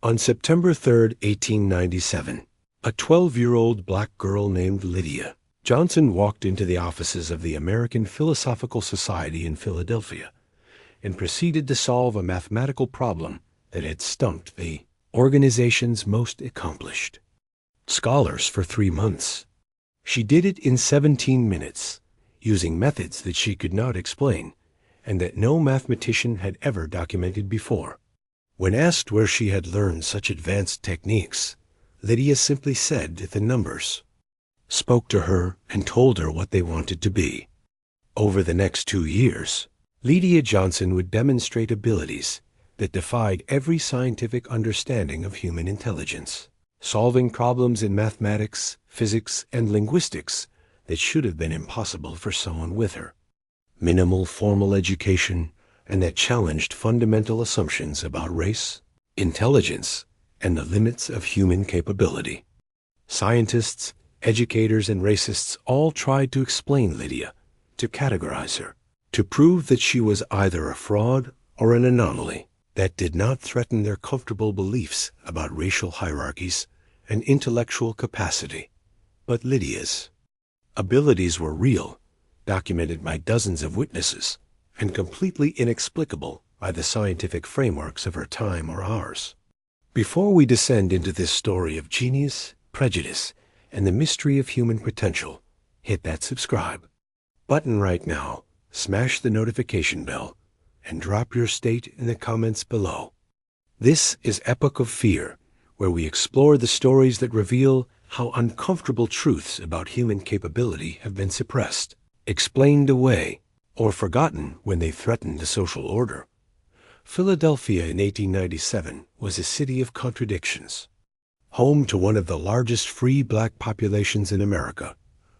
On September 3, 1897, a 12-year-old black girl named Lydia Johnson walked into the offices of the American Philosophical Society in Philadelphia and proceeded to solve a mathematical problem that had stumped the organization's most accomplished scholars for 3 months. She did it in 17 minutes, using methods that she could not explain and that no mathematician had ever documented before. When asked where she had learned such advanced techniques, Lydia simply said that the numbers spoke to her and told her what they wanted to be. Over the next 2 years, Lydia Johnson would demonstrate abilities that defied every scientific understanding of human intelligence, solving problems in mathematics, physics, and linguistics that should have been impossible for someone with her minimal formal education, and that challenged fundamental assumptions about race, intelligence, and the limits of human capability. Scientists, educators, and racists all tried to explain Lydia, to categorize her, to prove that she was either a fraud or an anomaly that did not threaten their comfortable beliefs about racial hierarchies and intellectual capacity. But Lydia's abilities were real, documented by dozens of witnesses, and completely inexplicable by the scientific frameworks of her time or ours. Before we descend into this story of genius, prejudice, and the mystery of human potential, hit that subscribe button right now, smash the notification bell, and drop your state in the comments below. This is Epoch of Fear, where we explore the stories that reveal how uncomfortable truths about human capability have been suppressed, explained away, or forgotten when they threatened the social order. Philadelphia in 1897 was a city of contradictions, home to one of the largest free black populations in America,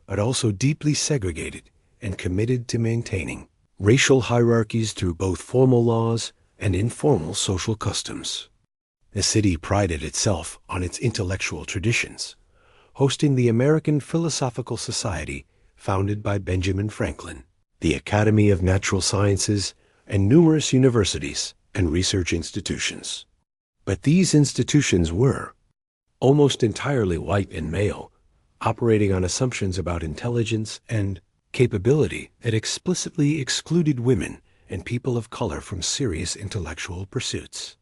but also deeply segregated and committed to maintaining racial hierarchies through both formal laws and informal social customs. The city prided itself on its intellectual traditions, hosting the American Philosophical Society, founded by Benjamin Franklin, the Academy of Natural Sciences, and numerous universities and research institutions. But these institutions were almost entirely white and male, operating on assumptions about intelligence and capability that explicitly excluded women and people of color from serious intellectual pursuits.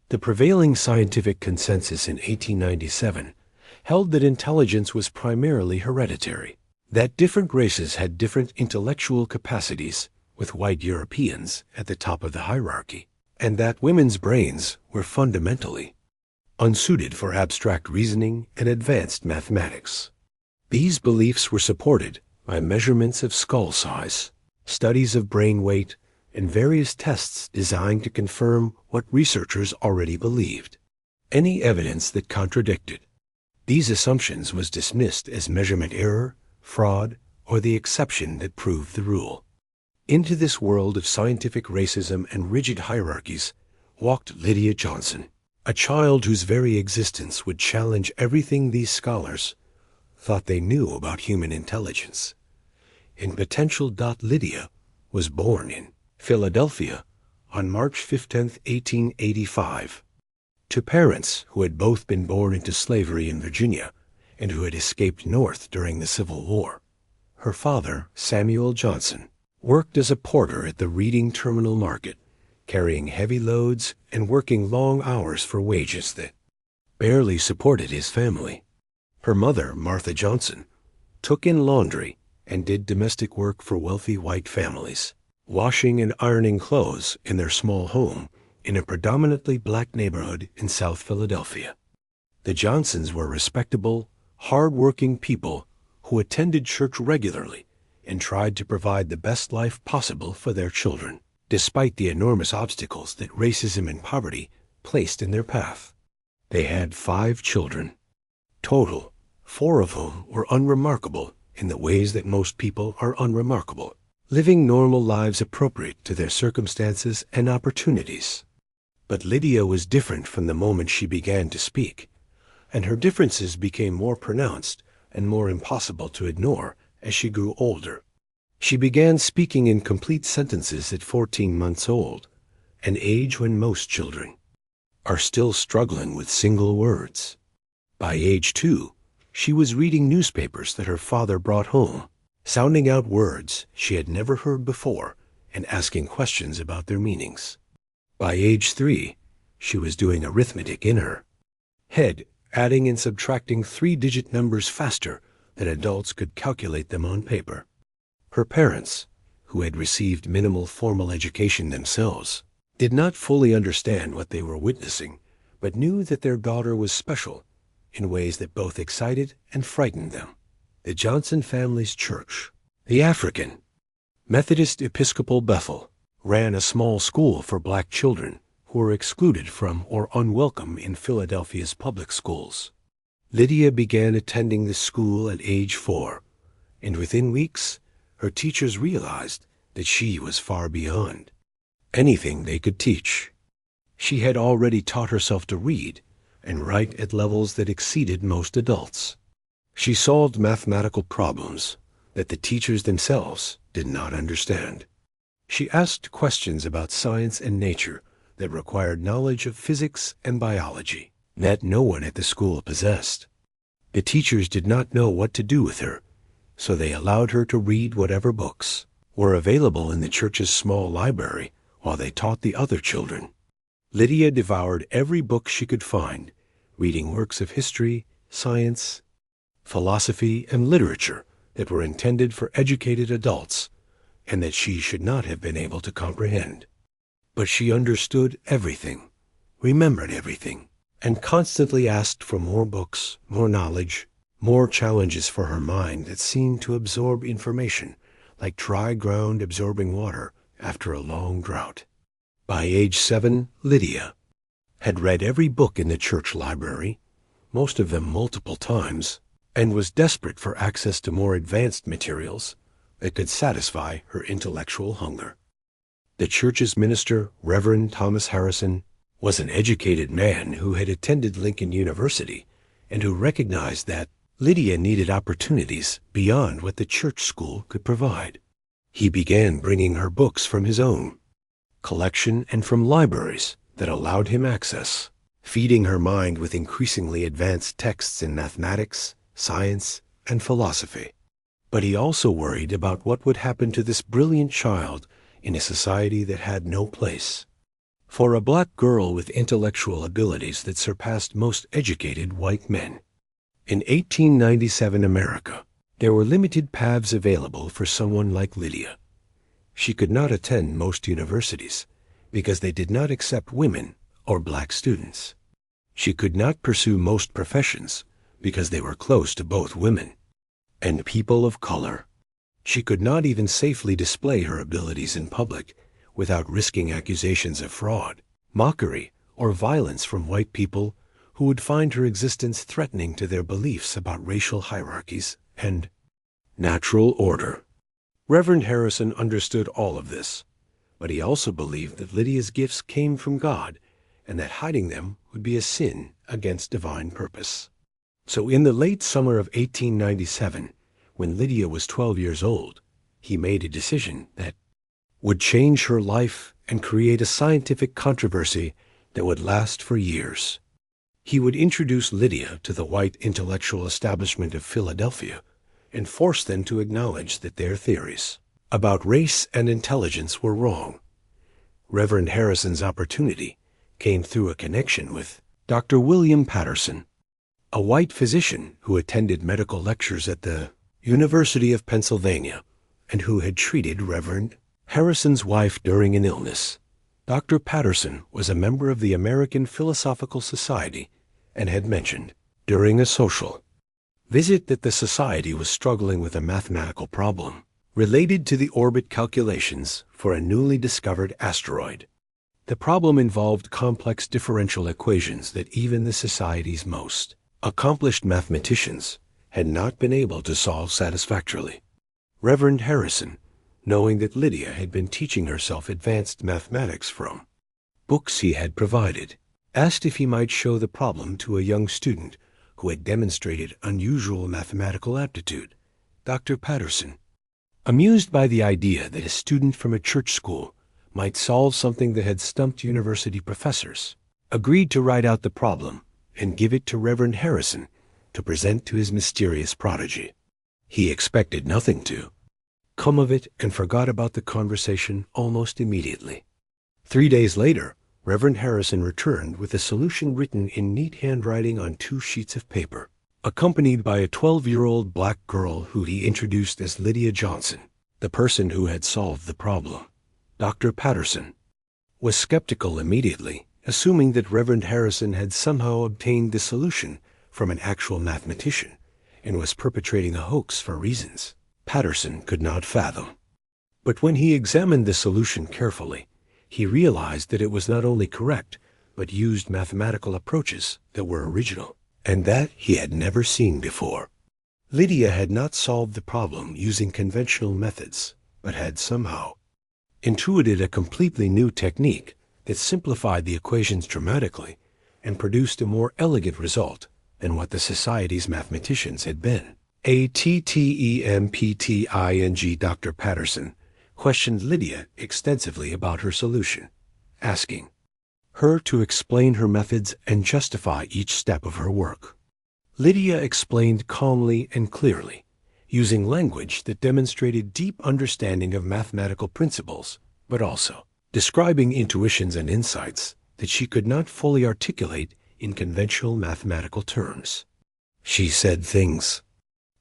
The prevailing scientific consensus in 1897 held that intelligence was primarily hereditary, that different races had different intellectual capacities, with white Europeans at the top of the hierarchy, and that women's brains were fundamentally unsuited for abstract reasoning and advanced mathematics. These beliefs were supported by measurements of skull size, studies of brain weight, and various tests designed to confirm what researchers already believed. Any evidence that contradicted these assumptions was dismissed as measurement error, fraud, or the exception that proved the rule. Into this world of scientific racism and rigid hierarchies walked Lydia Johnson, a child whose very existence would challenge everything these scholars thought they knew about human intelligence. In potential. Lydia was born in Philadelphia on March 15, 1885, to parents who had both been born into slavery in Virginia and who had escaped north during the Civil War. Her father, Samuel Johnson, worked as a porter at the Reading Terminal Market, carrying heavy loads and working long hours for wages that barely supported his family. Her mother, Martha Johnson, took in laundry and did domestic work for wealthy white families, washing and ironing clothes in their small home in a predominantly black neighborhood in South Philadelphia. The Johnsons were respectable, hard-working people who attended church regularly and tried to provide the best life possible for their children, despite the enormous obstacles that racism and poverty placed in their path. They had 5 children. Total, 4 of whom were unremarkable in the ways that most people are unremarkable, living normal lives appropriate to their circumstances and opportunities. But Lydia was different from the moment she began to speak, and her differences became more pronounced and more impossible to ignore as she grew older. She began speaking in complete sentences at 14 months old, an age when most children are still struggling with single words. By age 2, she was reading newspapers that her father brought home, sounding out words she had never heard before and asking questions about their meanings. By age 3, she was doing arithmetic in her head, adding and subtracting 3-digit numbers faster than adults could calculate them on paper. Her parents, who had received minimal formal education themselves, did not fully understand what they were witnessing, but knew that their daughter was special in ways that both excited and frightened them. The Johnson family's church, the African Methodist Episcopal Bethel, ran a small school for black children who were excluded from or unwelcome in Philadelphia's public schools. Lydia began attending this school at age 4, and within weeks, her teachers realized that she was far beyond anything they could teach. She had already taught herself to read and write at levels that exceeded most adults. She solved mathematical problems that the teachers themselves did not understand. She asked questions about science and nature that required knowledge of physics and biology that no one at the school possessed. The teachers did not know what to do with her, so they allowed her to read whatever books were available in the church's small library while they taught the other children. Lydia devoured every book she could find, reading works of history, science, philosophy, and literature that were intended for educated adults and that she should not have been able to comprehend. But she understood everything, remembered everything, and constantly asked for more books, more knowledge, more challenges for her mind that seemed to absorb information like dry ground absorbing water after a long drought. By age 7, Lydia had read every book in the church library, most of them multiple times, and was desperate for access to more advanced materials that could satisfy her intellectual hunger. The church's minister, Reverend Thomas Harrison, was an educated man who had attended Lincoln University and who recognized that Lydia needed opportunities beyond what the church school could provide. He began bringing her books from his own collection and from libraries that allowed him access, feeding her mind with increasingly advanced texts in mathematics, science, and philosophy. But he also worried about what would happen to this brilliant child in a society that had no place for a black girl with intellectual abilities that surpassed most educated white men. In 1897 America, there were limited paths available for someone like Lydia. She could not attend most universities because they did not accept women or black students. She could not pursue most professions because they were closed to both women and people of color. She could not even safely display her abilities in public without risking accusations of fraud, mockery, or violence from white people who would find her existence threatening to their beliefs about racial hierarchies and natural order. Reverend Harrison understood all of this, but he also believed that Lydia's gifts came from God and that hiding them would be a sin against divine purpose. So in the late summer of 1897, when Lydia was 12 years old, he made a decision that would change her life and create a scientific controversy that would last for years. He would introduce Lydia to the white intellectual establishment of Philadelphia and force them to acknowledge that their theories about race and intelligence were wrong. Reverend Harrison's opportunity came through a connection with Dr. William Patterson, a white physician who attended medical lectures at the University of Pennsylvania and who had treated Reverend Harrison's wife during an illness. Dr. Patterson was a member of the American Philosophical Society and had mentioned, during a social visit, that the society was struggling with a mathematical problem related to the orbit calculations for a newly discovered asteroid. The problem involved complex differential equations that even the society's most accomplished mathematicians had not been able to solve satisfactorily. Reverend Harrison, knowing that Lydia had been teaching herself advanced mathematics from books he had provided, asked if he might show the problem to a young student who had demonstrated unusual mathematical aptitude. Dr. Patterson, amused by the idea that a student from a church school might solve something that had stumped university professors, agreed to write out the problem and give it to Reverend Harrison to present to his mysterious prodigy. He expected nothing to come of it and forgot about the conversation almost immediately. 3 days later, Reverend Harrison returned with a solution written in neat handwriting on 2 sheets of paper, accompanied by a 12-year-old black girl who he introduced as Lydia Johnson, the person who had solved the problem. Dr. Patterson was skeptical immediately, assuming that Reverend Harrison had somehow obtained the solution from an actual mathematician and was perpetrating a hoax for reasons Patterson could not fathom. But when he examined the solution carefully, he realized that it was not only correct, but used mathematical approaches that were original, and that he had never seen before. Lydia had not solved the problem using conventional methods, but had somehow intuited a completely new technique that simplified the equations dramatically and produced a more elegant result than what the Society's mathematicians had been. ATTEMPTING Dr. Patterson questioned Lydia extensively about her solution, asking her to explain her methods and justify each step of her work. Lydia explained calmly and clearly, using language that demonstrated deep understanding of mathematical principles, but also describing intuitions and insights that she could not fully articulate in conventional mathematical terms. She said things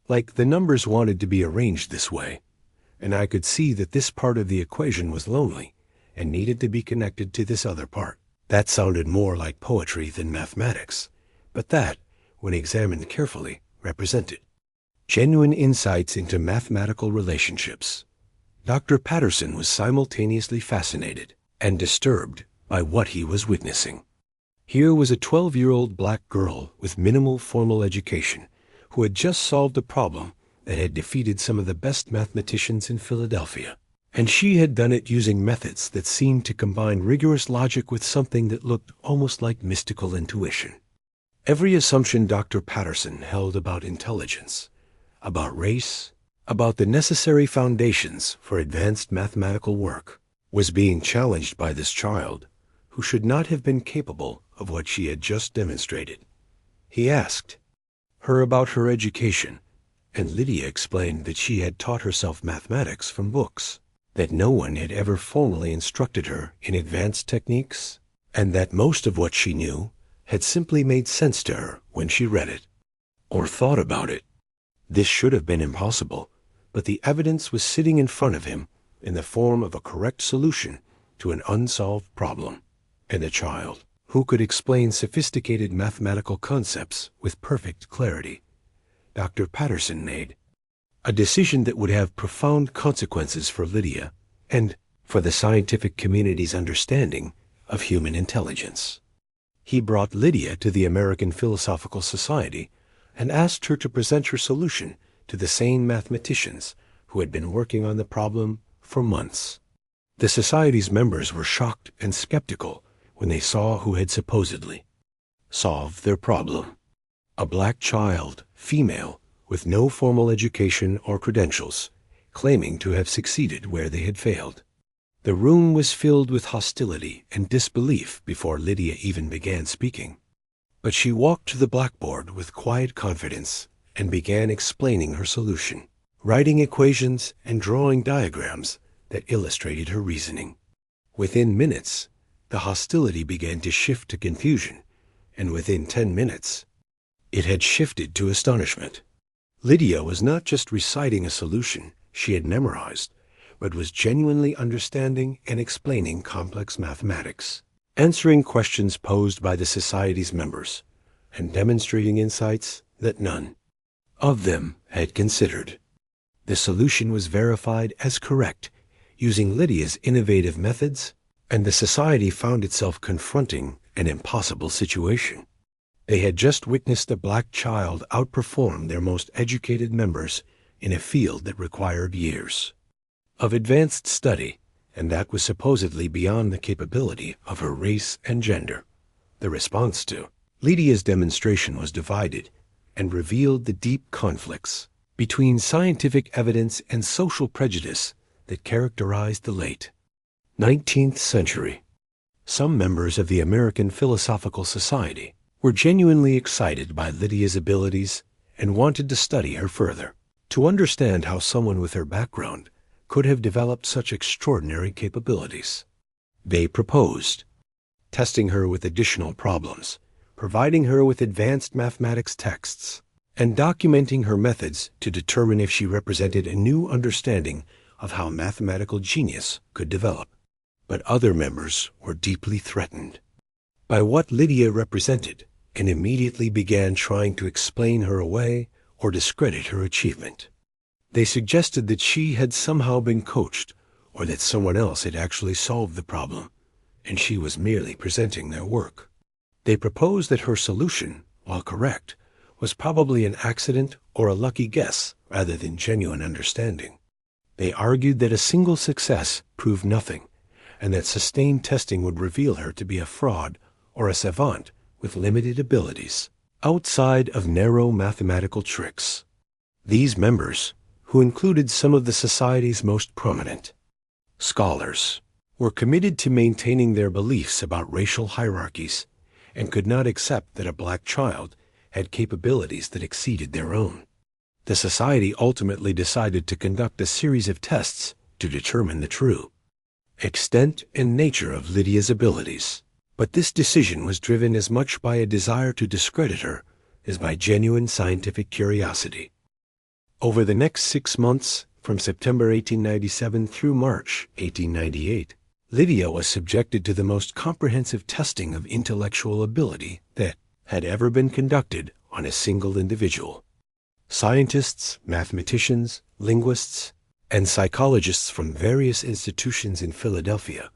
like, the numbers wanted to be arranged this way, and I could see that this part of the equation was lonely and needed to be connected to this other part. That sounded more like poetry than mathematics, but that, when examined carefully, represented genuine insights into mathematical relationships. Dr. Patterson was simultaneously fascinated and disturbed by what he was witnessing. Here was a 12-year-old black girl with minimal formal education who had just solved a problem that had defeated some of the best mathematicians in Philadelphia. And she had done it using methods that seemed to combine rigorous logic with something that looked almost like mystical intuition. Every assumption Dr. Patterson held about intelligence, about race, about the necessary foundations for advanced mathematical work, was being challenged by this child, who should not have been capable of what she had just demonstrated. He asked her about her education, and Lydia explained that she had taught herself mathematics from books, that no one had ever formally instructed her in advanced techniques, and that most of what she knew had simply made sense to her when she read it or thought about it. This should have been impossible, but the evidence was sitting in front of him in the form of a correct solution to an unsolved problem, and a child who could explain sophisticated mathematical concepts with perfect clarity. Dr. Patterson made a decision that would have profound consequences for Lydia and for the scientific community's understanding of human intelligence. He brought Lydia to the American Philosophical Society and asked her to present her solution to the same mathematicians who had been working on the problem for months. The Society's members were shocked and skeptical when they saw who had supposedly solved their problem. A black child, female, with no formal education or credentials, claiming to have succeeded where they had failed. The room was filled with hostility and disbelief before Lydia even began speaking. But she walked to the blackboard with quiet confidence and began explaining her solution, writing equations and drawing diagrams that illustrated her reasoning. Within minutes, the hostility began to shift to confusion, and within 10 minutes, it had shifted to astonishment. Lydia was not just reciting a solution she had memorized, but was genuinely understanding and explaining complex mathematics, answering questions posed by the Society's members, and demonstrating insights that none of them had considered. The solution was verified as correct using Lydia's innovative methods, and the Society found itself confronting an impossible situation. They had just witnessed a black child outperform their most educated members in a field that required years of advanced study, and that was supposedly beyond the capability of her race and gender. The response to Lydia's demonstration was divided and revealed the deep conflicts between scientific evidence and social prejudice that characterized the late 19th century. Some members of the American Philosophical Society were genuinely excited by Lydia's abilities and wanted to study her further, to understand how someone with her background could have developed such extraordinary capabilities. They proposed testing her with additional problems, providing her with advanced mathematics texts, and documenting her methods to determine if she represented a new understanding of how mathematical genius could develop. But other members were deeply threatened by what Lydia represented and immediately began trying to explain her away or discredit her achievement. They suggested that she had somehow been coached or that someone else had actually solved the problem, and she was merely presenting their work. They proposed that her solution, while correct, was probably an accident or a lucky guess rather than genuine understanding. They argued that a single success proved nothing, and that sustained testing would reveal her to be a fraud or a savant with limited abilities outside of narrow mathematical tricks. These members, who included some of the society's most prominent scholars, were committed to maintaining their beliefs about racial hierarchies and could not accept that a black child had capabilities that exceeded their own. The society ultimately decided to conduct a series of tests to determine the true extent and nature of Lydia's abilities. But this decision was driven as much by a desire to discredit her as by genuine scientific curiosity. Over the next 6 months, from September 1897 through March 1898, Lydia was subjected to the most comprehensive testing of intellectual ability that had ever been conducted on a single individual. Scientists, mathematicians, linguists, and psychologists from various institutions in Philadelphia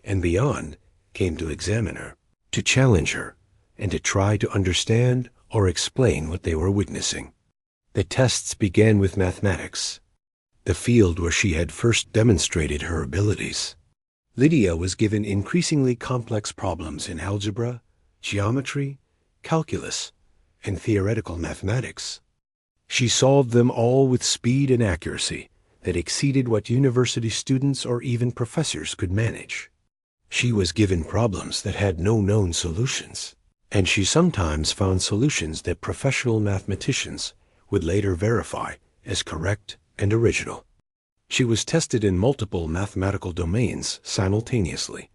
and beyond came to examine her, to challenge her, and to try to understand or explain what they were witnessing. The tests began with mathematics, the field where she had first demonstrated her abilities. Lydia was given increasingly complex problems in algebra, geometry, calculus, and theoretical mathematics. She solved them all with speed and accuracy that exceeded what university students or even professors could manage. She was given problems that had no known solutions, and she sometimes found solutions that professional mathematicians would later verify as correct and original. She was tested in multiple mathematical domains simultaneously,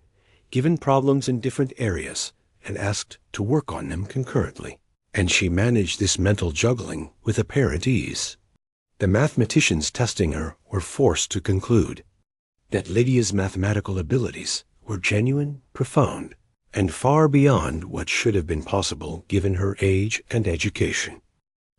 given problems in different areas, and asked to work on them concurrently. And she managed this mental juggling with apparent ease. The mathematicians testing her were forced to conclude that Lydia's mathematical abilities were genuine, profound, and far beyond what should have been possible given her age and education.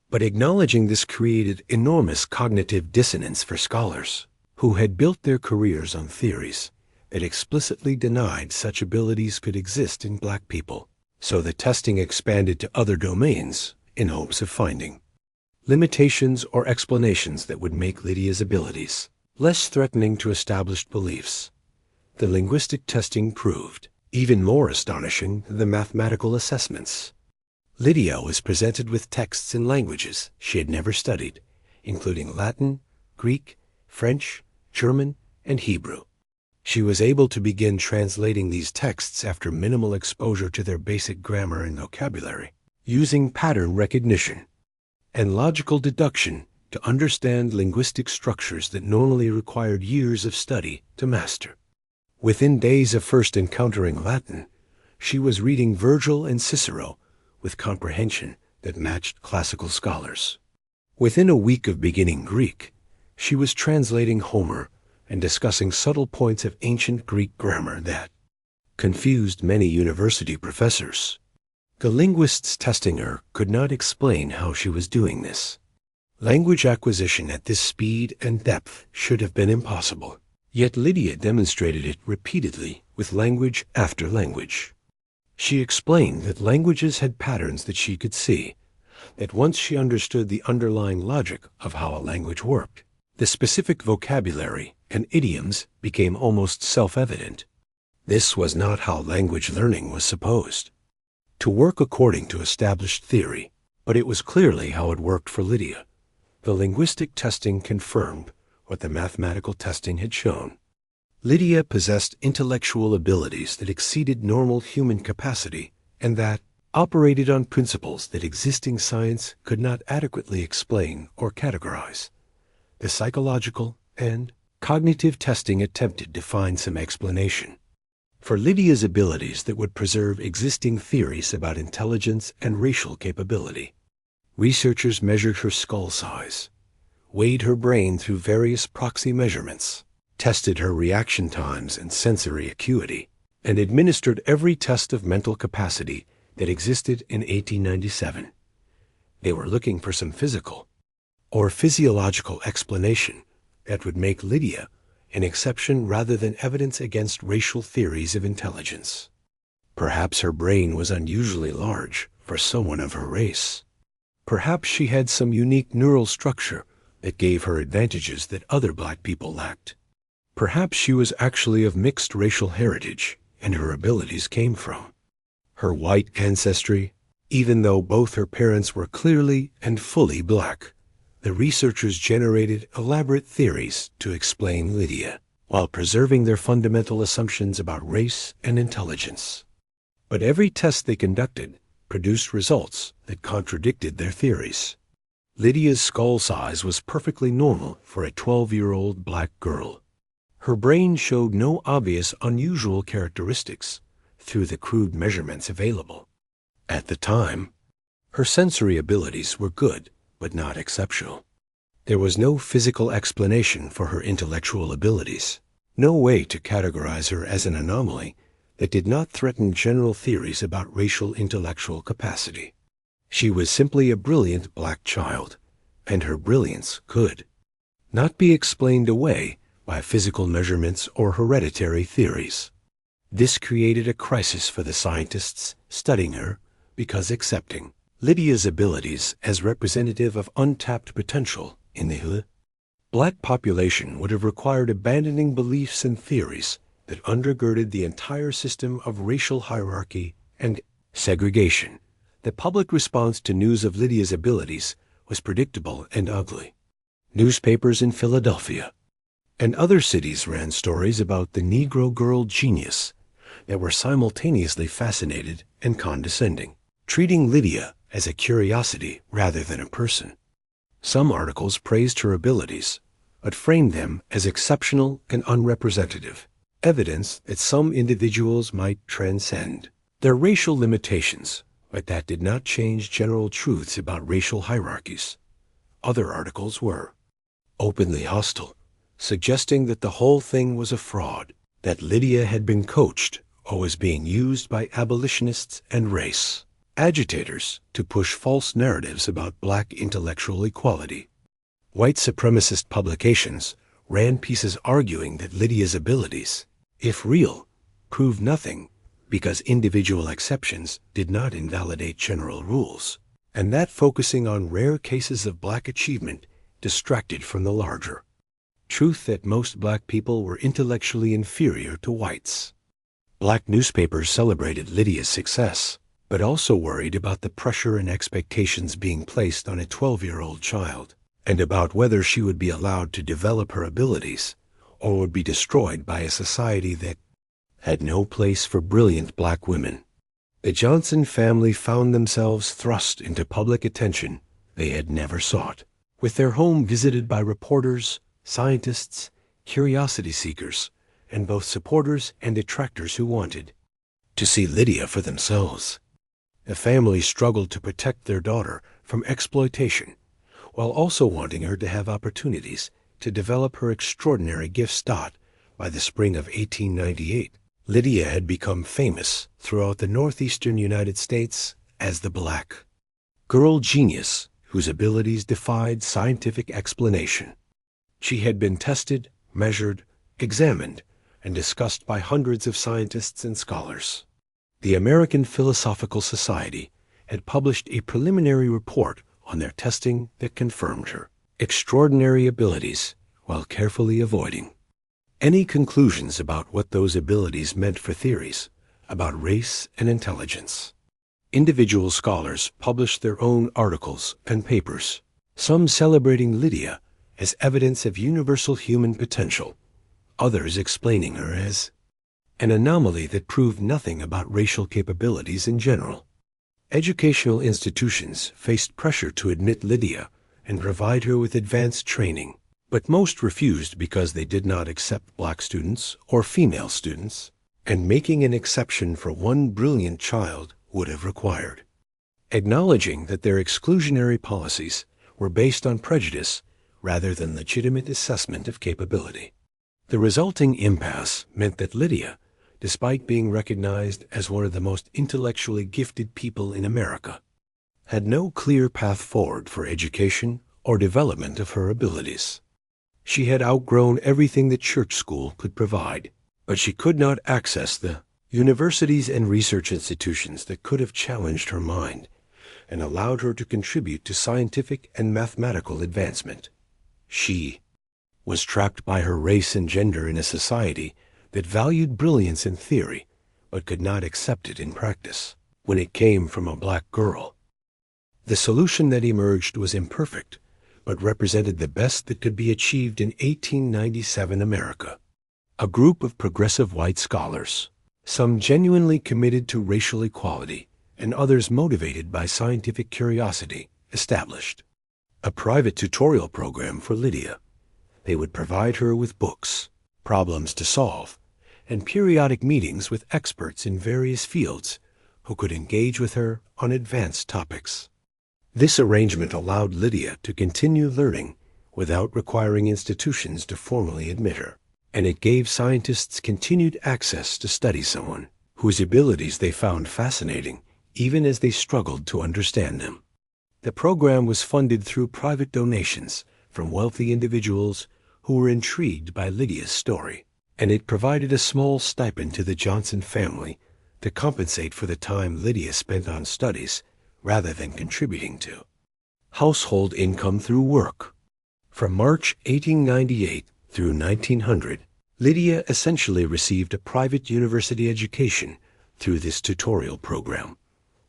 But acknowledging this created enormous cognitive dissonance for scholars who had built their careers on theories that explicitly denied such abilities could exist in black people. So the testing expanded to other domains in hopes of finding limitations or explanations that would make Lydia's abilities less threatening to established beliefs. The linguistic testing proved even more astonishing than the mathematical assessments. Lydia was presented with texts in languages she had never studied, including Latin, Greek, French, German, and Hebrew. She was able to begin translating these texts after minimal exposure to their basic grammar and vocabulary, using pattern recognition and logical deduction to understand linguistic structures that normally required years of study to master. Within days of first encountering Latin, she was reading Virgil and Cicero with comprehension that matched classical scholars. Within a week of beginning Greek, she was translating Homer and discussing subtle points of ancient Greek grammar that confused many university professors. The linguists testing her could not explain how she was doing this. Language acquisition at this speed and depth should have been impossible, yet Lydia demonstrated it repeatedly with language after language. She explained that languages had patterns that she could see, that once she understood the underlying logic of how a language worked, the specific vocabulary and idioms became almost self-evident. This was not how language learning was supposed to work according to established theory, but it was clearly how it worked for Lydia. The linguistic testing confirmed what the mathematical testing had shown. Lydia possessed intellectual abilities that exceeded normal human capacity and that operated on principles that existing science could not adequately explain or categorize. The psychological and cognitive testing attempted to find some explanation for Lydia's abilities that would preserve existing theories about intelligence and racial capability. Researchers measured her skull size, weighed her brain through various proxy measurements, tested her reaction times and sensory acuity, and administered every test of mental capacity that existed in 1897. They were looking for some physical or physiological explanation that would make Lydia an exception rather than evidence against racial theories of intelligence. Perhaps her brain was unusually large for someone of her race. Perhaps she had some unique neural structure that gave her advantages that other black people lacked. Perhaps she was actually of mixed racial heritage, and her abilities came from her white ancestry. Even though both her parents were clearly and fully black, the researchers generated elaborate theories to explain Lydia, while preserving their fundamental assumptions about race and intelligence. But every test they conducted produced results that contradicted their theories. Lydia's skull size was perfectly normal for a 12-year-old black girl. Her brain showed no obvious unusual characteristics through the crude measurements available. At the time, her sensory abilities were good, but not exceptional. There was no physical explanation for her intellectual abilities, no way to categorize her as an anomaly that did not threaten general theories about racial intellectual capacity. She was simply a brilliant black child, and her brilliance could not be explained away by physical measurements or hereditary theories. This created a crisis for the scientists studying her because accepting Lydia's abilities as representative of untapped potential in the black population would have required abandoning beliefs and theories that undergirded the entire system of racial hierarchy and segregation. The public response to news of Lydia's abilities was predictable and ugly. Newspapers in Philadelphia and other cities ran stories about the Negro girl genius that were simultaneously fascinated and condescending, treating Lydia as a curiosity rather than a person. Some articles praised her abilities, but framed them as exceptional and unrepresentative, evidence that some individuals might transcend their racial limitations, but that did not change general truths about racial hierarchies. Other articles were openly hostile, suggesting that the whole thing was a fraud, that Lydia had been coached or was being used by abolitionists and race agitators to push false narratives about black intellectual equality. White supremacist publications ran pieces arguing that Lydia's abilities, if real, proved nothing because individual exceptions did not invalidate general rules, and that focusing on rare cases of black achievement distracted from the larger truth that most black people were intellectually inferior to whites. Black newspapers celebrated Lydia's success, but also worried about the pressure and expectations being placed on a 12-year-old child, and about whether she would be allowed to develop her abilities or would be destroyed by a society that had no place for brilliant black women. The Johnson family found themselves thrust into public attention they had never sought, with their home visited by reporters, scientists, curiosity seekers, and both supporters and detractors who wanted to see Lydia for themselves. The family struggled to protect their daughter from exploitation, while also wanting her to have opportunities to develop her extraordinary gifts. By the spring of 1898, Lydia had become famous throughout the northeastern United States as the black girl genius whose abilities defied scientific explanation. She had been tested, measured, examined, and discussed by hundreds of scientists and scholars. The American Philosophical Society had published a preliminary report on their testing that confirmed her extraordinary abilities while carefully avoiding any conclusions about what those abilities meant for theories about race and intelligence. Individual scholars published their own articles and papers, some celebrating Lydia as evidence of universal human potential, others explaining her as an anomaly that proved nothing about racial capabilities in general. Educational institutions faced pressure to admit Lydia and provide her with advanced training, but most refused because they did not accept black students or female students, and making an exception for one brilliant child would have required. Acknowledging that their exclusionary policies were based on prejudice rather than legitimate assessment of capability. The resulting impasse meant that Lydia, despite being recognized as one of the most intellectually gifted people in America, had no clear path forward for education or development of her abilities. She had outgrown everything that church school could provide, but she could not access the universities and research institutions that could have challenged her mind and allowed her to contribute to scientific and mathematical advancement. She was trapped by her race and gender in a society that valued brilliance in theory but could not accept it in practice when it came from a black girl. The solution that emerged was imperfect, but represented the best that could be achieved in 1897 America. A group of progressive white scholars, some genuinely committed to racial equality and others motivated by scientific curiosity, established a private tutorial program for Lydia. They would provide her with books, problems to solve, and periodic meetings with experts in various fields who could engage with her on advanced topics. This arrangement allowed Lydia to continue learning without requiring institutions to formally admit her, and it gave scientists continued access to study someone whose abilities they found fascinating even as they struggled to understand them. The program was funded through private donations from wealthy individuals who were intrigued by Lydia's story, and it provided a small stipend to the Johnson family to compensate for the time Lydia spent on studies rather than contributing to household income through work. From March 1898 through 1900, Lydia essentially received a private university education through this tutorial program,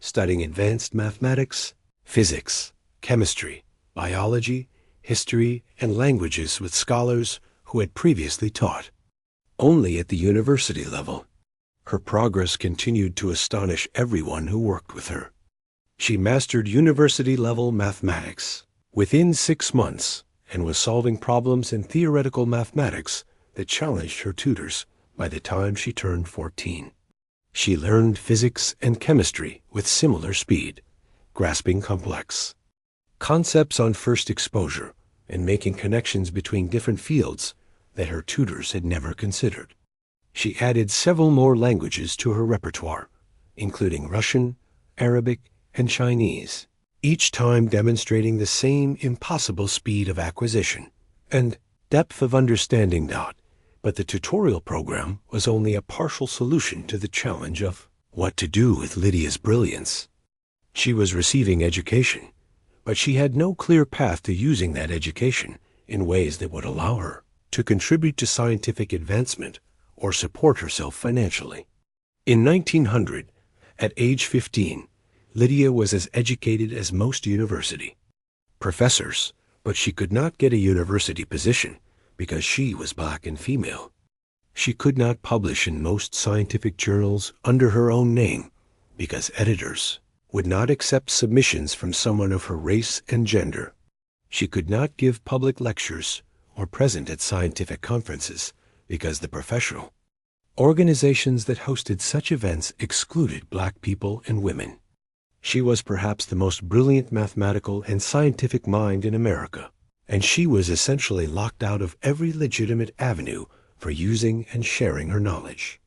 studying advanced mathematics, physics, chemistry, biology, history, and languages with scholars who had previously taught only at the university level. Her progress continued to astonish everyone who worked with her. She mastered university-level mathematics within 6 months and was solving problems in theoretical mathematics that challenged her tutors by the time she turned 14. She learned physics and chemistry with similar speed, grasping complex concepts on first exposure and making connections between different fields that her tutors had never considered. She added several more languages to her repertoire, including Russian, Arabic, and Chinese, each time demonstrating the same impossible speed of acquisition and depth of understanding. But the tutorial program was only a partial solution to the challenge of what to do with Lydia's brilliance. She was receiving education, but she had no clear path to using that education in ways that would allow her to contribute to scientific advancement or support herself financially. In 1900, at age 15, Lydia was as educated as most university professors, but she could not get a university position because she was black and female. She could not publish in most scientific journals under her own name because editors would not accept submissions from someone of her race and gender. She could not give public lectures or present at scientific conferences because the professional organizations that hosted such events excluded black people and women. She was perhaps the most brilliant mathematical and scientific mind in America, and she was essentially locked out of every legitimate avenue for using and sharing her knowledge.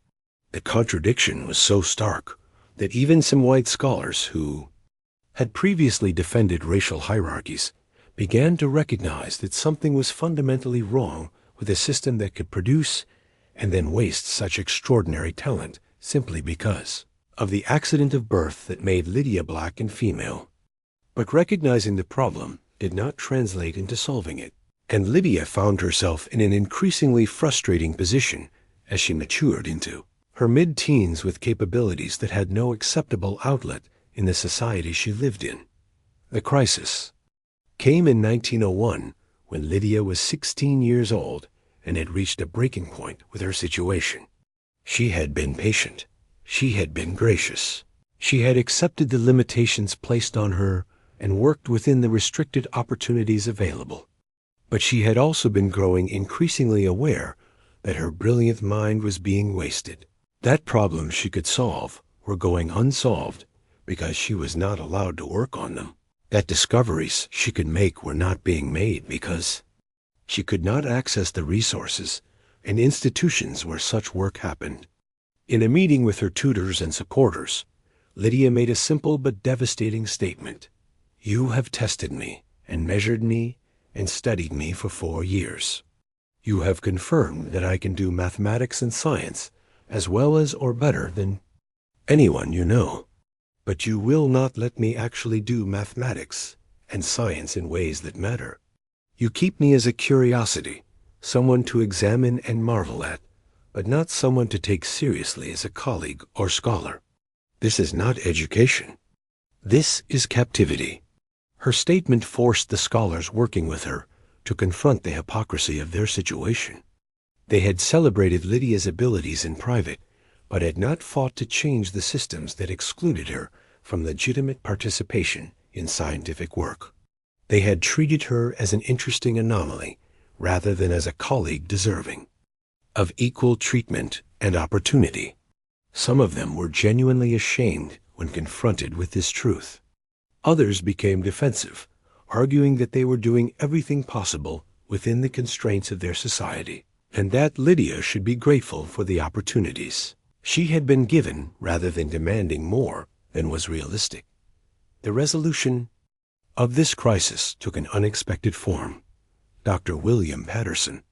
The contradiction was so stark that even some white scholars who had previously defended racial hierarchies began to recognize that something was fundamentally wrong with a system that could produce and then waste such extraordinary talent simply because of the accident of birth that made Lydia black and female. But recognizing the problem did not translate into solving it, and Lydia found herself in an increasingly frustrating position as she matured into her mid-teens with capabilities that had no acceptable outlet in the society she lived in. The crisis came in 1901 when Lydia was 16 years old and had reached a breaking point with her situation. She had been patient. She had been gracious. She had accepted the limitations placed on her and worked within the restricted opportunities available. But she had also been growing increasingly aware that her brilliant mind was being wasted. That problems she could solve were going unsolved because she was not allowed to work on them. That discoveries she could make were not being made because she could not access the resources and institutions where such work happened. In a meeting with her tutors and supporters, Lydia made a simple but devastating statement. "You have tested me and measured me and studied me for 4 years. You have confirmed that I can do mathematics and science as well as or better than anyone you know. But you will not let me actually do mathematics and science in ways that matter. You keep me as a curiosity, someone to examine and marvel at, but not someone to take seriously as a colleague or scholar. This is not education. This is captivity." Her statement forced the scholars working with her to confront the hypocrisy of their situation. They had celebrated Lydia's abilities in private, but had not fought to change the systems that excluded her from legitimate participation in scientific work. They had treated her as an interesting anomaly rather than as a colleague deserving of equal treatment and opportunity. Some of them were genuinely ashamed when confronted with this truth. Others became defensive, arguing that they were doing everything possible within the constraints of their society, and that Lydia should be grateful for the opportunities she had been given rather than demanding more than was realistic. The resolution of this crisis took an unexpected form. Dr. William Patterson,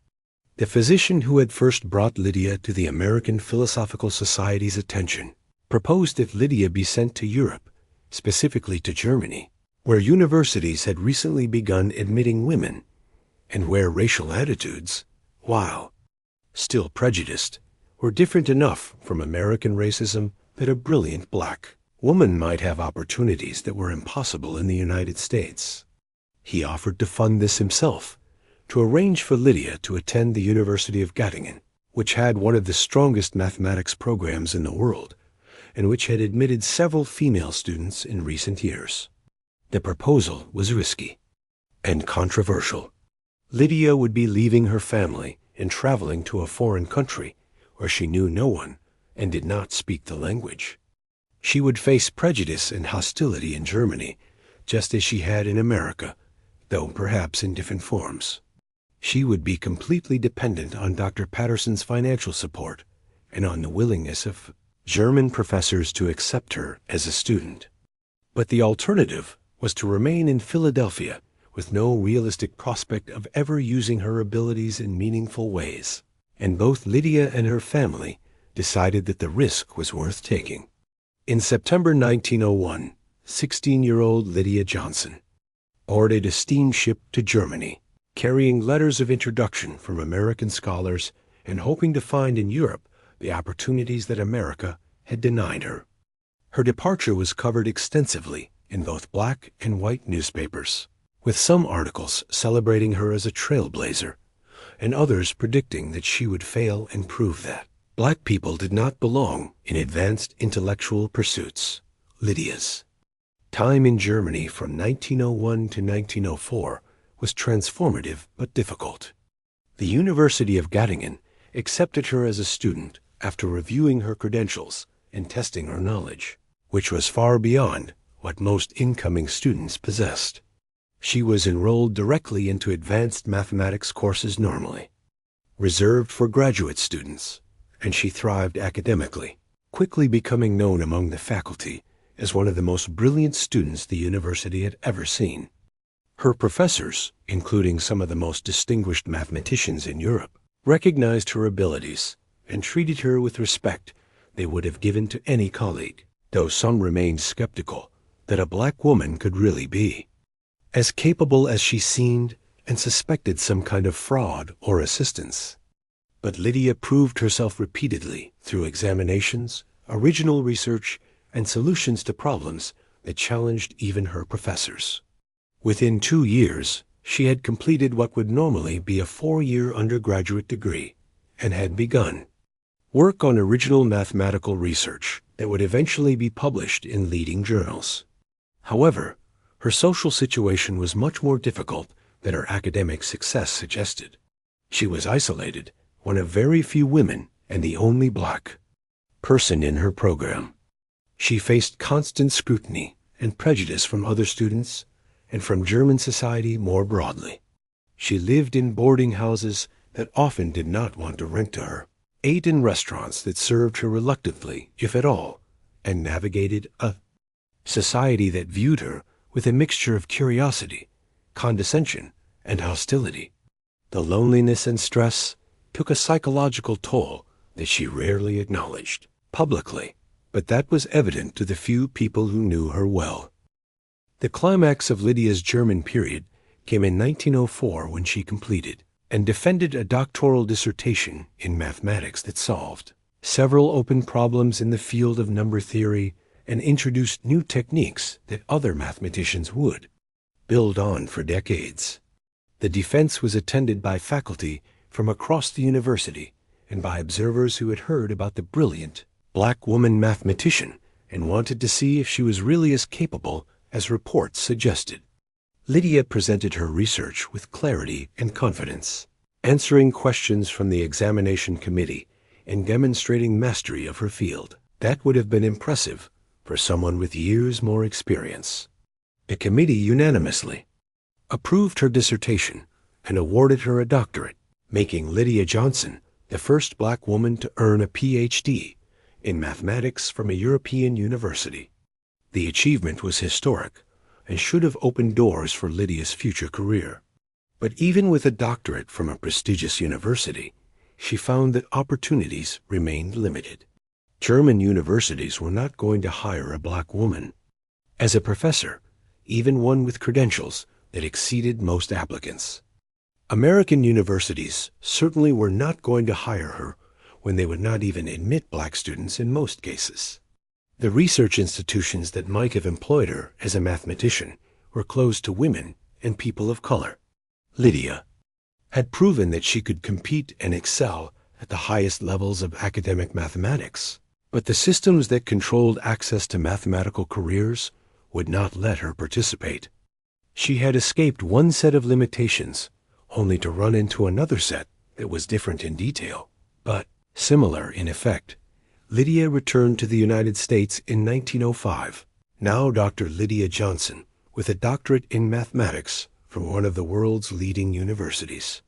the physician who had first brought Lydia to the American Philosophical Society's attention, proposed that Lydia be sent to Europe, specifically to Germany, where universities had recently begun admitting women, and where racial attitudes, while still prejudiced, were different enough from American racism that a brilliant black woman might have opportunities that were impossible in the United States. He offered to fund this himself, to arrange for Lydia to attend the University of Göttingen, which had one of the strongest mathematics programs in the world, and which had admitted several female students in recent years. The proposal was risky and controversial. Lydia would be leaving her family and traveling to a foreign country where she knew no one and did not speak the language. She would face prejudice and hostility in Germany, just as she had in America, though perhaps in different forms. She would be completely dependent on Dr. Patterson's financial support and on the willingness of German professors to accept her as a student. But the alternative was to remain in Philadelphia with no realistic prospect of ever using her abilities in meaningful ways, and both Lydia and her family decided that the risk was worth taking. In September 1901, 16-year-old Lydia Johnson boarded a steamship to Germany, carrying letters of introduction from American scholars and hoping to find in Europe the opportunities that America had denied her. Her departure was covered extensively in both black and white newspapers, with some articles celebrating her as a trailblazer and others predicting that she would fail and prove that black people did not belong in advanced intellectual pursuits. Lydia's time in Germany from 1901 to 1904 was transformative but difficult. The University of Göttingen accepted her as a student after reviewing her credentials and testing her knowledge, which was far beyond what most incoming students possessed. She was enrolled directly into advanced mathematics courses normally, reserved for graduate students, and she thrived academically, quickly becoming known among the faculty as one of the most brilliant students the university had ever seen. Her professors, including some of the most distinguished mathematicians in Europe, recognized her abilities and treated her with respect they would have given to any colleague, though some remained skeptical that a black woman could really be as capable as she seemed and suspected some kind of fraud or assistance. But Lydia proved herself repeatedly through examinations, original research, and solutions to problems that challenged even her professors. Within 2 years, She had completed what would normally be a 4-year undergraduate degree and had begun work on original mathematical research that would eventually be published in leading journals. However, her social situation was much more difficult than her academic success suggested. She was isolated, one of very few women and the only black person in her program. She faced constant scrutiny and prejudice from other students and from German society more broadly. She lived in boarding houses that often did not want to rent to her, ate in restaurants that served her reluctantly, if at all, and navigated a society that viewed her with a mixture of curiosity, condescension, and hostility. The loneliness and stress took a psychological toll that she rarely acknowledged publicly, but that was evident to the few people who knew her well. The climax of Lydia's German period came in 1904 when she completed and defended a doctoral dissertation in mathematics that solved several open problems in the field of number theory and introduced new techniques that other mathematicians would build on for decades. The defense was attended by faculty from across the university and by observers who had heard about the brilliant black woman mathematician and wanted to see if she was really as capable as reports suggested. Lydia presented her research with clarity and confidence, answering questions from the examination committee and demonstrating mastery of her field. That would have been impressive for someone with years more experience. The committee unanimously approved her dissertation and awarded her a doctorate, making Lydia Johnson the first black woman to earn a Ph.D. in mathematics from a European university. The achievement was historic and should have opened doors for Lydia's future career. But even with a doctorate from a prestigious university, she found that opportunities remained limited. German universities were not going to hire a black woman as a professor, even one with credentials that exceeded most applicants. American universities certainly were not going to hire her when they would not even admit black students in most cases. The research institutions that might have employed her as a mathematician were closed to women and people of color. Lydia had proven that she could compete and excel at the highest levels of academic mathematics, but the systems that controlled access to mathematical careers would not let her participate. She had escaped one set of limitations only to run into another set that was different in detail, but similar in effect. Lydia returned to the United States in 1905, now Dr. Lydia Johnson, with a doctorate in mathematics from one of the world's leading universities.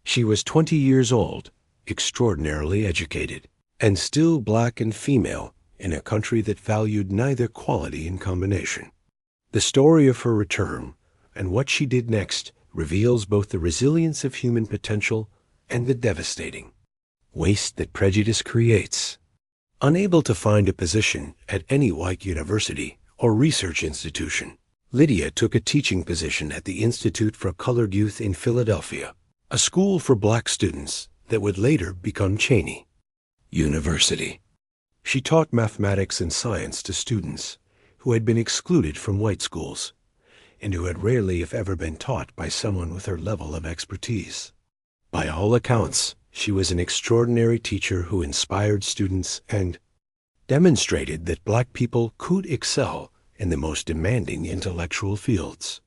She was 20 years old, extraordinarily educated, and still black and female in a country that valued neither quality in combination. The story of her return and what she did next reveals both the resilience of human potential and the devastating waste that prejudice creates. Unable to find a position at any white university or research institution, Lydia took a teaching position at the Institute for Colored Youth in Philadelphia, a school for black students that would later become Cheney University. She taught mathematics and science to students who had been excluded from white schools and who had rarely, if ever, been taught by someone with her level of expertise. By all accounts, she was an extraordinary teacher who inspired students and demonstrated that black people could excel in the most demanding intellectual fields.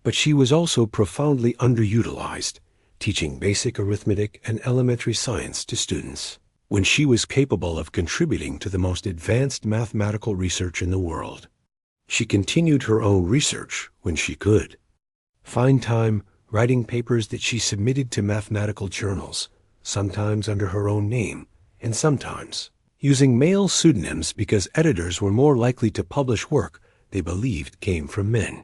But she was also profoundly underutilized, teaching basic arithmetic and elementary science to students, when she was capable of contributing to the most advanced mathematical research in the world. She continued her own research when she could find time, writing papers that she submitted to mathematical journals, sometimes under her own name, and sometimes using male pseudonyms because editors were more likely to publish work they believed came from men.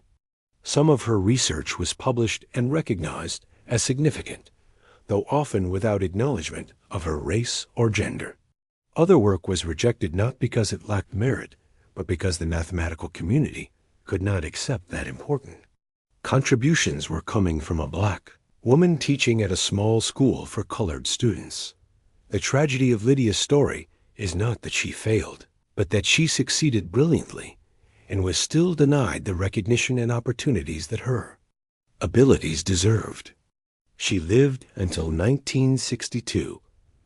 Some of her research was published and recognized as significant, though often without acknowledgement of her race or gender. Other work was rejected not because it lacked merit, but because the mathematical community could not accept that important. Contributions were coming from a black woman teaching at a small school for colored students. The tragedy of Lydia's story is not that she failed, but that she succeeded brilliantly and was still denied the recognition and opportunities that her abilities deserved. She lived until 1962,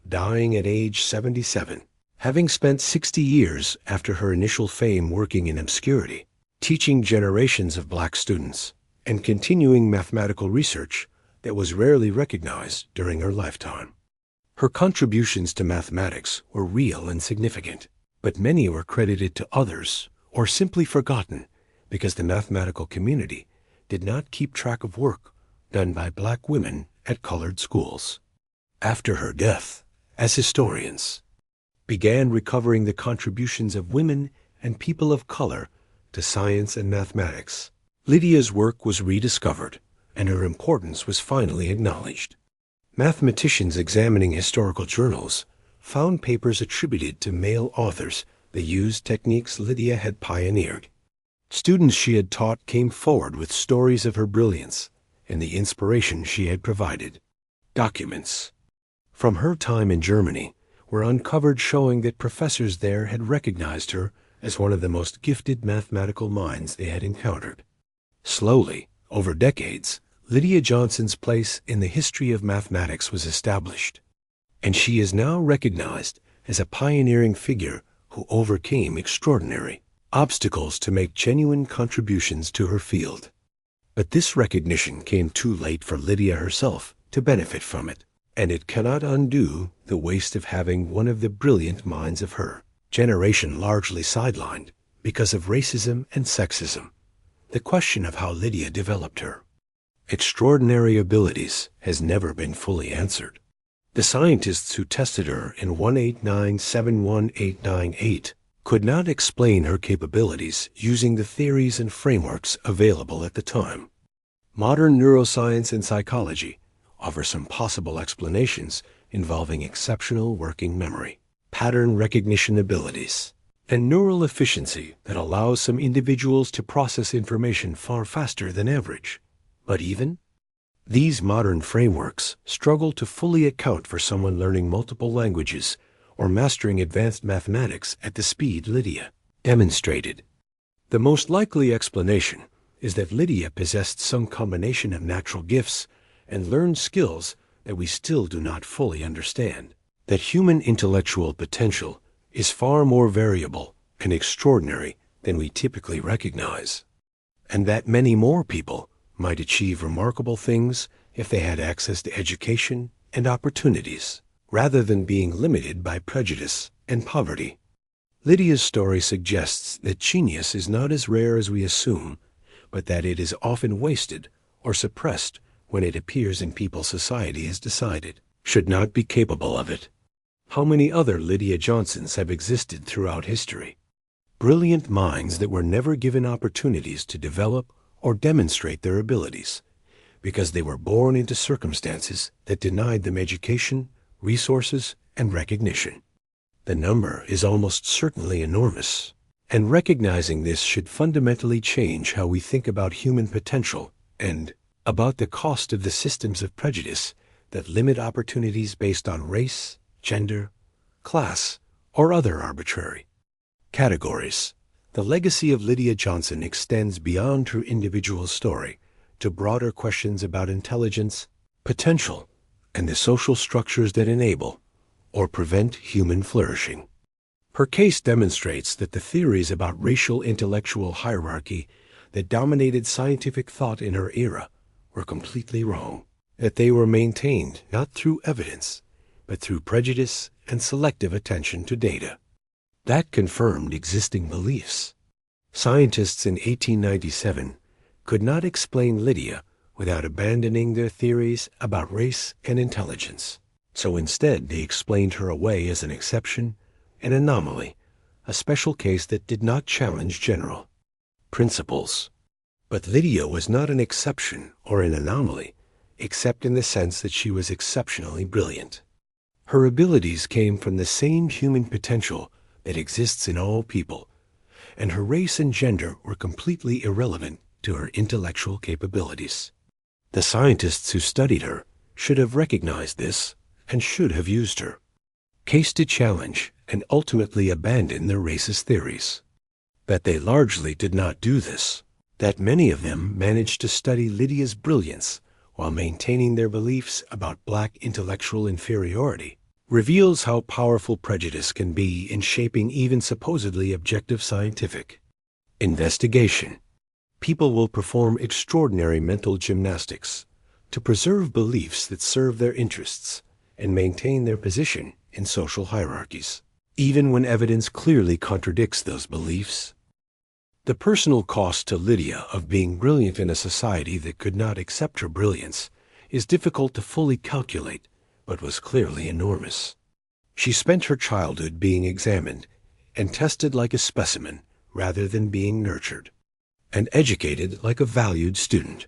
dying at age 77, having spent 60 years after her initial fame working in obscurity, teaching generations of black students, and continuing mathematical research that was rarely recognized during her lifetime. Her contributions to mathematics were real and significant, but many were credited to others or simply forgotten because the mathematical community did not keep track of work done by black women at colored schools. After her death, as historians began recovering the contributions of women and people of color to science and mathematics, Lydia's work was rediscovered and her importance was finally acknowledged. Mathematicians examining historical journals found papers attributed to male authors that used techniques Lydia had pioneered. Students she had taught came forward with stories of her brilliance and the inspiration she had provided. Documents from her time in Germany were uncovered showing that professors there had recognized her as one of the most gifted mathematical minds they had encountered. Slowly, over decades, Lydia Johnson's place in the history of mathematics was established, and she is now recognized as a pioneering figure who overcame extraordinary obstacles to make genuine contributions to her field. But this recognition came too late for Lydia herself to benefit from it, and it cannot undo the waste of having one of the brilliant minds of her generation largely sidelined because of racism and sexism. The question of how Lydia developed her extraordinary abilities has never been fully answered. The scientists who tested her in 189-71898 could not explain her capabilities using the theories and frameworks available at the time. Modern neuroscience and psychology offer some possible explanations involving exceptional working memory, pattern recognition abilities, and neural efficiency that allows some individuals to process information far faster than average. But even these modern frameworks struggle to fully account for someone learning multiple languages or mastering advanced mathematics at the speed Lydia demonstrated. The most likely explanation is that Lydia possessed some combination of natural gifts and learned skills that we still do not fully understand. That human intellectual potential is far more variable and extraordinary than we typically recognize, and that many more people might achieve remarkable things if they had access to education and opportunities, rather than being limited by prejudice and poverty. Lydia's story suggests that genius is not as rare as we assume, but that it is often wasted or suppressed when it appears in people society has decided should not be capable of it. How many other Lydia Johnsons have existed throughout history? Brilliant minds that were never given opportunities to develop or demonstrate their abilities because they were born into circumstances that denied them education, resources, and recognition. The number is almost certainly enormous, and recognizing this should fundamentally change how we think about human potential and about the cost of the systems of prejudice that limit opportunities based on race, gender, class, or other arbitrary categories. The legacy of Lydia Johnson extends beyond her individual story to broader questions about intelligence, potential, and the social structures that enable or prevent human flourishing. Her case demonstrates that the theories about racial intellectual hierarchy that dominated scientific thought in her era were completely wrong, that they were maintained not through evidence, but through prejudice and selective attention to data. That confirmed existing beliefs. Scientists in 1897 could not explain Lydia without abandoning their theories about race and intelligence. So instead, they explained her away as an exception, an anomaly, a special case that did not challenge general principles. But Lydia was not an exception or an anomaly, except in the sense that she was exceptionally brilliant. Her abilities came from the same human potential that exists in all people, and her race and gender were completely irrelevant to her intellectual capabilities. The scientists who studied her should have recognized this and should have used her case to challenge and ultimately abandon their racist theories. That they largely did not do this, That many of them managed to study Lydia's brilliance while maintaining their beliefs about black intellectual inferiority reveals how powerful prejudice can be in shaping even supposedly objective scientific investigation. People will perform extraordinary mental gymnastics to preserve beliefs that serve their interests and maintain their position in social hierarchies, even when evidence clearly contradicts those beliefs. The personal cost to Lydia of being brilliant in a society that could not accept her brilliance is difficult to fully calculate, but was clearly enormous. She spent her childhood being examined and tested like a specimen rather than being nurtured, and educated like a valued student.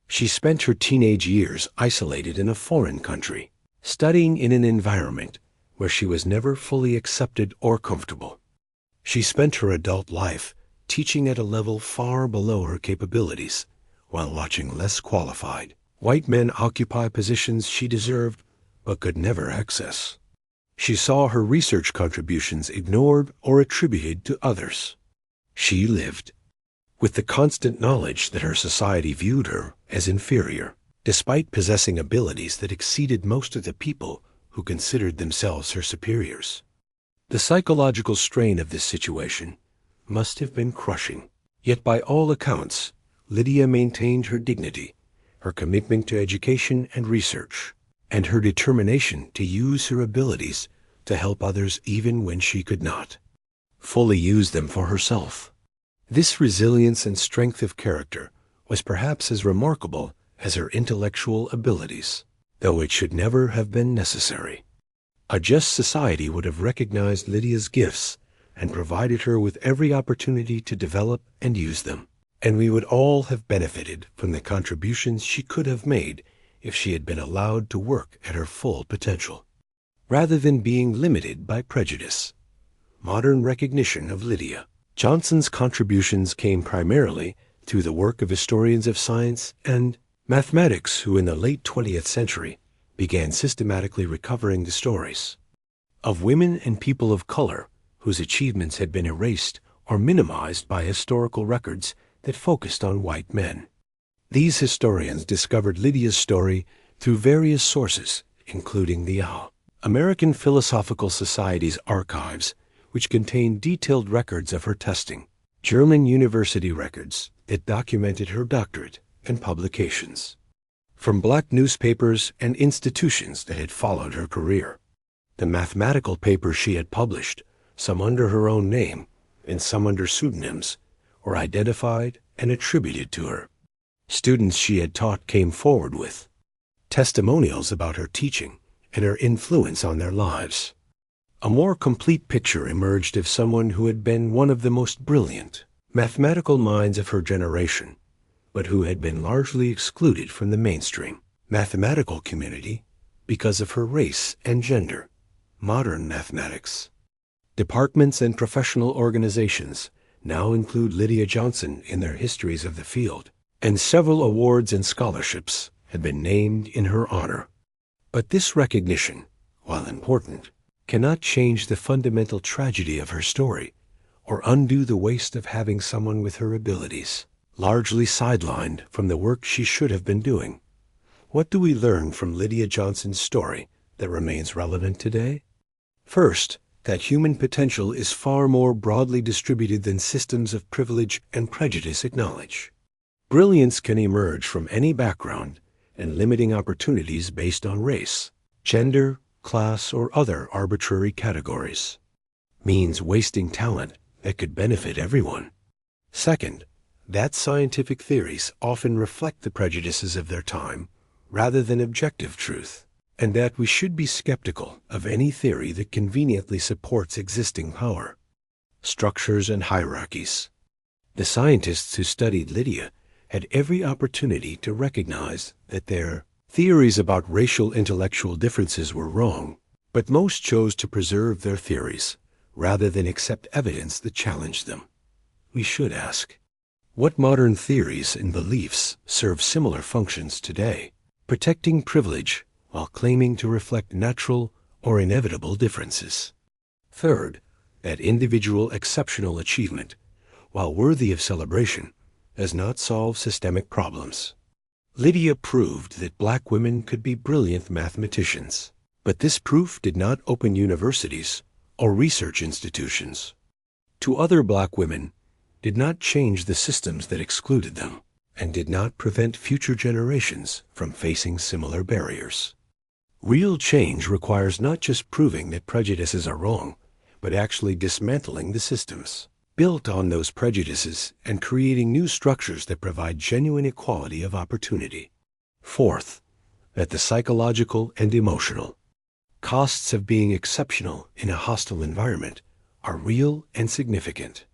She spent her teenage years isolated in a foreign country, studying in an environment where she was never fully accepted or comfortable. She spent her adult life teaching at a level far below her capabilities, while watching less qualified white men occupy positions she deserved but could never access. She saw her research contributions ignored or attributed to others. She lived with the constant knowledge that her society viewed her as inferior, despite possessing abilities that exceeded most of the people who considered themselves her superiors. The psychological strain of this situation must have been crushing. Yet by all accounts, Lydia maintained her dignity, her commitment to education and research, and her determination to use her abilities to help others even when she could not fully use them for herself. This resilience and strength of character was perhaps as remarkable as her intellectual abilities, though it should never have been necessary. A just society would have recognized Lydia's gifts and provided her with every opportunity to develop and use them, and we would all have benefited from the contributions she could have made if she had been allowed to work at her full potential, rather than being limited by prejudice. Modern recognition of Lydia Johnson's contributions came primarily through the work of historians of science and mathematics who in the late 20th century began systematically recovering the stories of women and people of color whose achievements had been erased or minimized by historical records that focused on white men. These historians discovered Lydia's story through various sources, including the American Philosophical Society's archives, which contained detailed records of her testing, German university records that documented her doctorate and publications, from black newspapers and institutions that had followed her career, the mathematical papers she had published, some under her own name and some under pseudonyms, were identified and attributed to her. Students she had taught came forward with testimonials about her teaching and her influence on their lives. A more complete picture emerged of someone who had been one of the most brilliant mathematical minds of her generation, but who had been largely excluded from the mainstream mathematical community because of her race and gender. Modern mathematics departments and professional organizations now include Lydia Johnson in their histories of the field, and several awards and scholarships have been named in her honor. But this recognition, while important, cannot change the fundamental tragedy of her story or undo the waste of having someone with her abilities largely sidelined from the work she should have been doing. What do we learn from Lydia Johnson's story that remains relevant today? First, that human potential is far more broadly distributed than systems of privilege and prejudice acknowledge. Brilliance can emerge from any background, and limiting opportunities based on race, gender, class, or other arbitrary categories means wasting talent that could benefit everyone. Second, that scientific theories often reflect the prejudices of their time rather than objective truth, and that we should be skeptical of any theory that conveniently supports existing power structures and hierarchies. The scientists who studied Lydia had every opportunity to recognize that their theories about racial intellectual differences were wrong, but most chose to preserve their theories rather than accept evidence that challenged them. We should ask, what modern theories and beliefs serve similar functions today, protecting privilege while claiming to reflect natural or inevitable differences? Third, that individual exceptional achievement, while worthy of celebration, as not solve systemic problems. Lydia proved that black women could be brilliant mathematicians, but this proof did not open universities or research institutions to other black women, did not change the systems that excluded them, and did not prevent future generations from facing similar barriers. Real change requires not just proving that prejudices are wrong, but actually dismantling the systems built on those prejudices and creating new structures that provide genuine equality of opportunity. Fourth, that the psychological and emotional costs of being exceptional in a hostile environment are real and significant.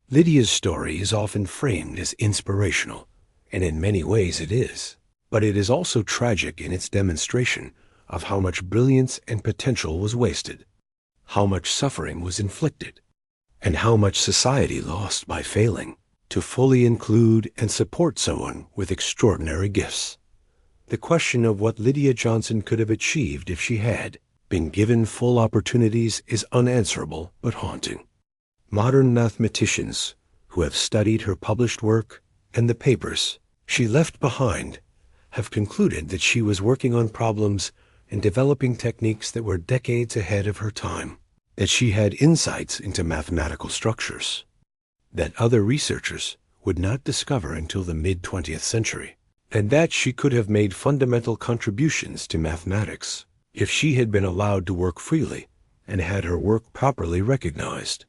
Lydia's story is often framed as inspirational, and in many ways it is, but it is also tragic in its demonstration of how much brilliance and potential was wasted, how much suffering was inflicted, and how much society lost by failing to fully include and support someone with extraordinary gifts. The question of what Lydia Johnson could have achieved if she had been given full opportunities is unanswerable but haunting. Modern mathematicians who have studied her published work and the papers she left behind have concluded that she was working on problems and developing techniques that were decades ahead of her time, that she had insights into mathematical structures that other researchers would not discover until the mid-20th century, and that she could have made fundamental contributions to mathematics if she had been allowed to work freely and had her work properly recognized.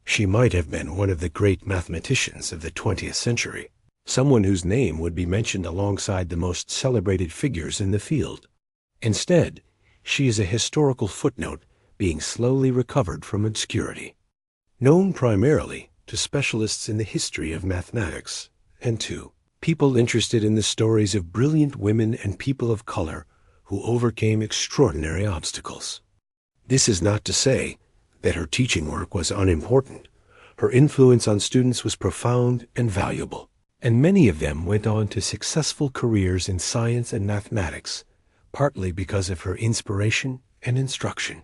She might have been one of the great mathematicians of the 20th century, someone whose name would be mentioned alongside the most celebrated figures in the field. Instead, she is a historical footnote being slowly recovered from obscurity. Known primarily to specialists in the history of mathematics and to people interested in the stories of brilliant women and people of color who overcame extraordinary obstacles. This is not to say that her teaching work was unimportant. Her influence on students was profound and valuable, and many of them went on to successful careers in science and mathematics, partly because of her inspiration and instruction.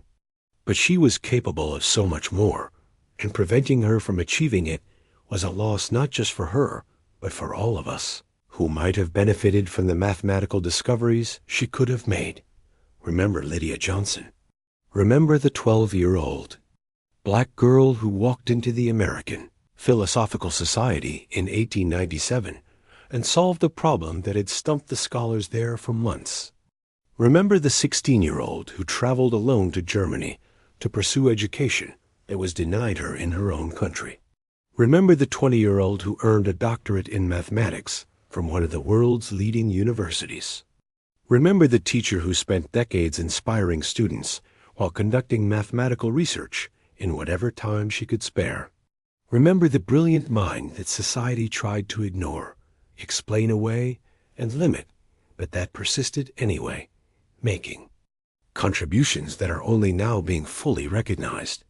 But she was capable of so much more, and preventing her from achieving it was a loss not just for her, but for all of us, who might have benefited from the mathematical discoveries she could have made. Remember Lydia Johnson. Remember the 12-year-old black girl who walked into the American Philosophical Society in 1897 and solved a problem that had stumped the scholars there for months. Remember the 16-year-old who traveled alone to Germany to pursue education that was denied her in her own country. Remember the 20-year-old who earned a doctorate in mathematics from one of the world's leading universities. Remember the teacher who spent decades inspiring students while conducting mathematical research in whatever time she could spare. Remember the brilliant mind that society tried to ignore, explain away, and limit, but that persisted anyway, making contributions that are only now being fully recognized.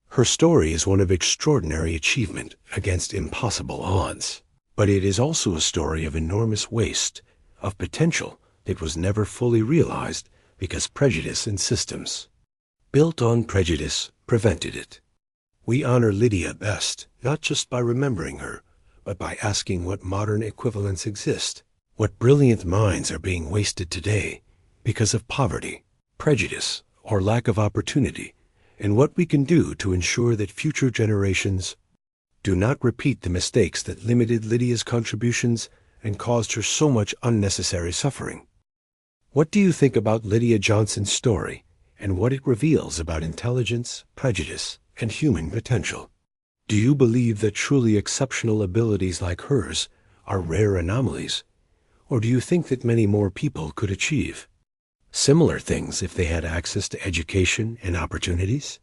Her story is one of extraordinary achievement against impossible odds, but it is also a story of enormous waste, of potential that was never fully realized because prejudice and systems built on prejudice prevented it. We honor Lydia best, not just by remembering her, but by asking what modern equivalents exist, what brilliant minds are being wasted today because of poverty, prejudice, or lack of opportunity, and what we can do to ensure that future generations do not repeat the mistakes that limited Lydia's contributions and caused her so much unnecessary suffering. What do you think about Lydia Johnson's story and what it reveals about intelligence, prejudice, and human potential? Do you believe that truly exceptional abilities like hers are rare anomalies, or do you think that many more people could achieve similar things if they had access to education and opportunities?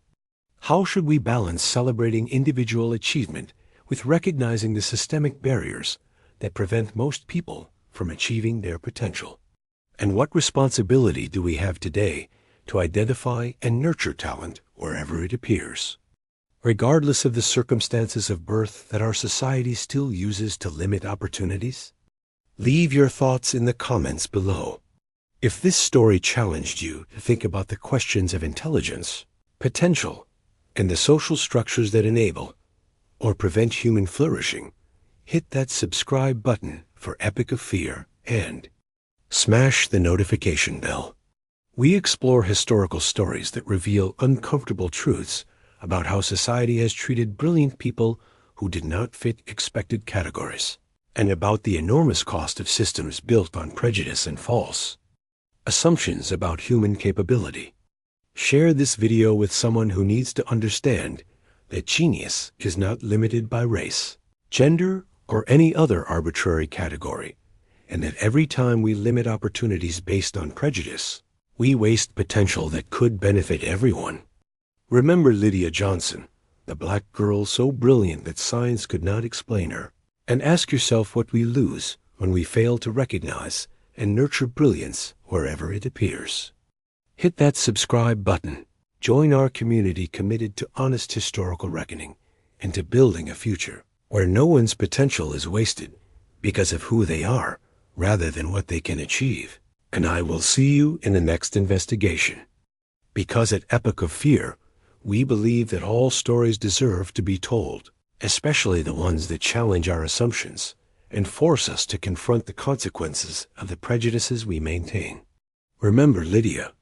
How should we balance celebrating individual achievement with recognizing the systemic barriers that prevent most people from achieving their potential? And what responsibility do we have today to identify and nurture talent wherever it appears, regardless of the circumstances of birth that our society still uses to limit opportunities? Leave your thoughts in the comments below. If this story challenged you to think about the questions of intelligence, potential, and the social structures that enable or prevent human flourishing, Hit that subscribe button for Epic of Fear and smash the notification bell. We explore historical stories that reveal uncomfortable truths about how society has treated brilliant people who did not fit expected categories, and about the enormous cost of systems built on prejudice and false assumptions about human capability. Share this video with someone who needs to understand that genius is not limited by race, gender, or any other arbitrary category, and that every time we limit opportunities based on prejudice, we waste potential that could benefit everyone. Remember Lydia Johnson, the black girl so brilliant that science could not explain her, and ask yourself what we lose when we fail to recognize and nurture brilliance wherever it appears. Hit that subscribe button. Join our community committed to honest historical reckoning and to building a future where no one's potential is wasted because of who they are rather than what they can achieve. And I will see you in the next investigation. Because at Epic of Fear, we believe that all stories deserve to be told, especially the ones that challenge our assumptions and force us to confront the consequences of the prejudices we maintain. Remember Lydia,